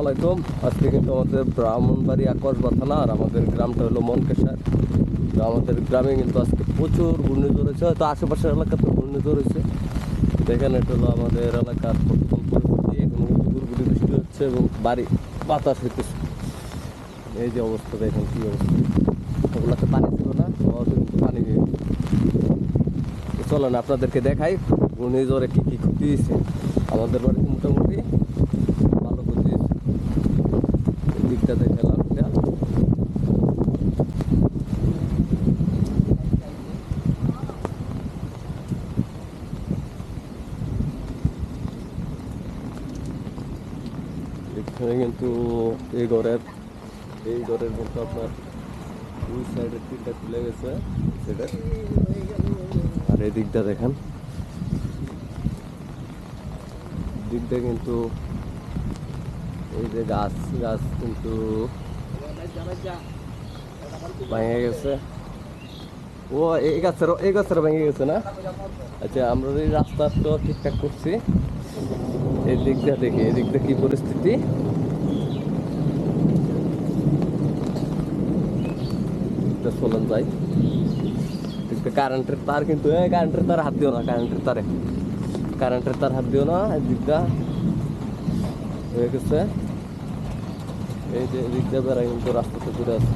আলাইকুম। আজকে কিন্তু আমাদের ব্রাহ্মণবাড়িয়া কসবা থানা আর আমাদের গ্রামটা হলো মনকেশার। তো আমাদের গ্রামে কিন্তু আজকে প্রচুর ঘূর্ণিঝড় হয়েছে, হয়তো আশেপাশের এলাকাতে ঘূর্ণিঝড় হয়েছে। দেখেন এটা হলো আমাদের এলাকার বর্তমান পরিস্থিতি। এখন গুড়গুড়ি বৃষ্টি হচ্ছে এবং বাড়ি বাতাস হইতেছে। এই যে অবস্থা দেখেন, কী অবস্থা। ওগুলোতে পানি ছিল না, হয়তো কিন্তু পানি নেই। চলেন আপনাদেরকে দেখাই ঘূর্ণিঝড়ে কী কী ক্ষতি হয়েছে। আমাদের বাড়িতে মোটামুটি ভালো ক্ষতি হয়েছে। এই দিকটা দেখালাম। এখানে কিন্তু এই ঘরের কিন্তু আপনার দুই সাইডের টিনটা খুলে গেছে সেটা। আর এই দিকটা দেখেন, দিকটা কিন্তু এই যে গাছ কিন্তু ভেঙে গেছে। ও এই গাছের ভেঙে গেছে না? আচ্ছা, আমরা এই রাস্তা তো ঠিকঠাক করছি। এই দিকটা দেখি, এই দিকটা কি পরিস্থিতি। চলেন যাই। কারেন্টের তার কিন্তু কারেন্টের তার হাত দিও না, কারেন্টের তার হাত দিও না। এই দিকটা হয়ে গেছে। এই যে দিকটা বেড়া কিন্তু রাস্তাতে ঘুরে আছে,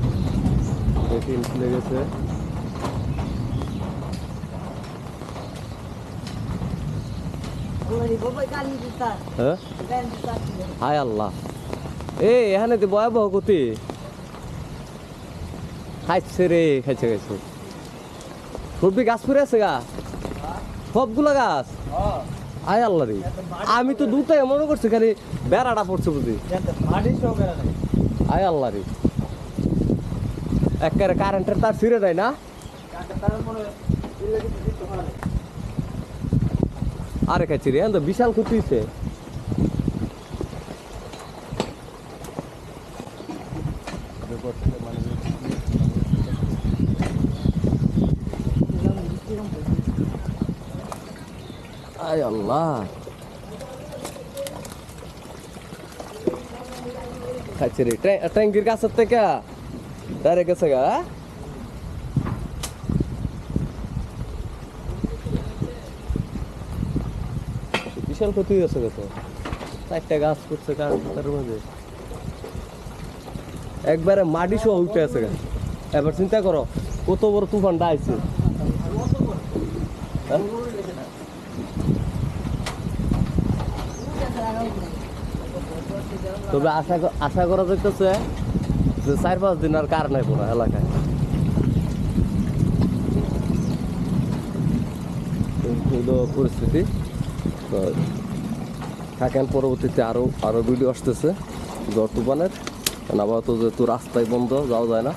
টিন খুলে গেছে। হায় আল্লাহ, এখানে তো ভয়াবহ ক্ষতি। খাইছে রে, খাইছে সবজি গাছ ফুরে আছে গা, সবগুলা গাছ। আয় আল্লাহ রে, আমি তো দুটাই মনে করছি খালি বেড়াটা পড়ছে বুঝি। আয় আল্লাহ রে, একেবারে কারেন্টের তার ছিঁড়ে দেয় না। আরে খাইছি রে, তো বিশাল ক্ষতি হয়েছে। আয় আল্লাহ, খাইছে রে। ট্যাঙ্কির কাছের থেকে ডাইরেক্ট গেছে গা। বিশাল ক্ষতি হয়েছে গেছে। 4টা গাছ করছে কারেন্টের মাঝে, একবারে মাটি সহ উঠে আছে গা। এবার চিন্তা করো কত বড় তুফানটা আইছে। তবে আশা করা যাইতেছে যে 4-5 দিন আর কার নাই পুরো এলাকায়। পরিস্থিতি তো থাকেন, পরবর্তীতে আরো ভিডিও আসতেছে ঝড় তুফানের। আপাতত যেহেতু রাস্তায় বন্ধ, যাওয়া যায় না।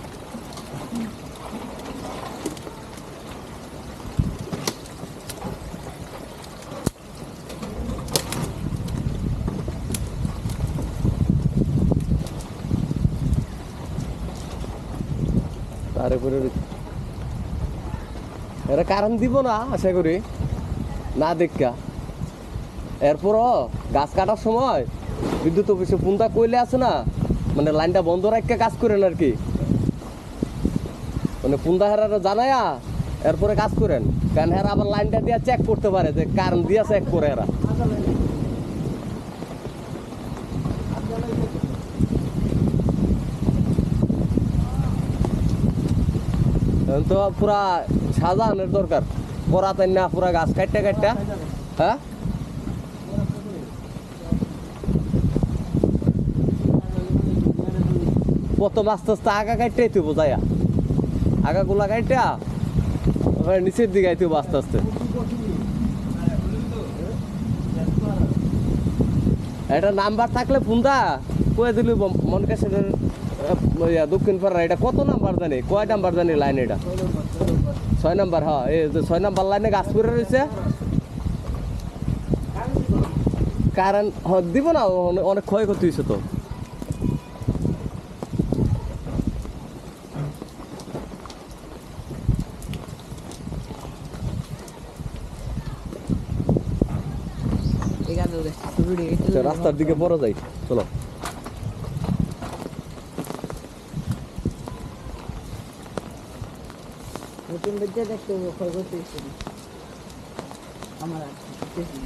তারপরে এরা কারণ দিব না আশা করি, না দেখা। এরপরও গাছ কাটার সময় বিদ্যুৎ অফিসে ফোনটা কইলে আছে না, মানে লাইনটা বন্ধ রাখতে কাজ করেন আর কি। মানে ফোনটা হেরারা জানায়া এরপরে কাজ করেন, কারণ হেরা আবার লাইনটা দিয়ে চেক করতে পারে যে কারণ দিয়া চেক করে এরা। তো পুরা সাজানোর দরকার, পরা তাই না পুরা গাছ কাটটা। হ্যাঁ, প্রথম আস্তে আস্তে আগা কাটটাই তুই বোঝাইয়া, আগাগুলা কাটটা নিচের দিকে আইতে আস্তে আস্তে। এটা নাম্বার থাকলে ফোনটা কয়ে দিলি মনকেশের দক্ষিণ পাড়া। এটা কত নাম্বার জানি, কয় নাম্বার জানি লাইন? এটা 6 নাম্বার। হ্যাঁ, এই যে 6 নাম্বার লাইনে গাছ পড়ে রয়েছে। কারেন্ট দিব না, অনেক ক্ষয়ক্ষতি হয়েছে তো। রাস্তার দিকে পড়া যায়, চলো। নতুন বেঁচে দেখতে ক্ষয়ক্ষতি হচ্ছে না আমার আর কিছু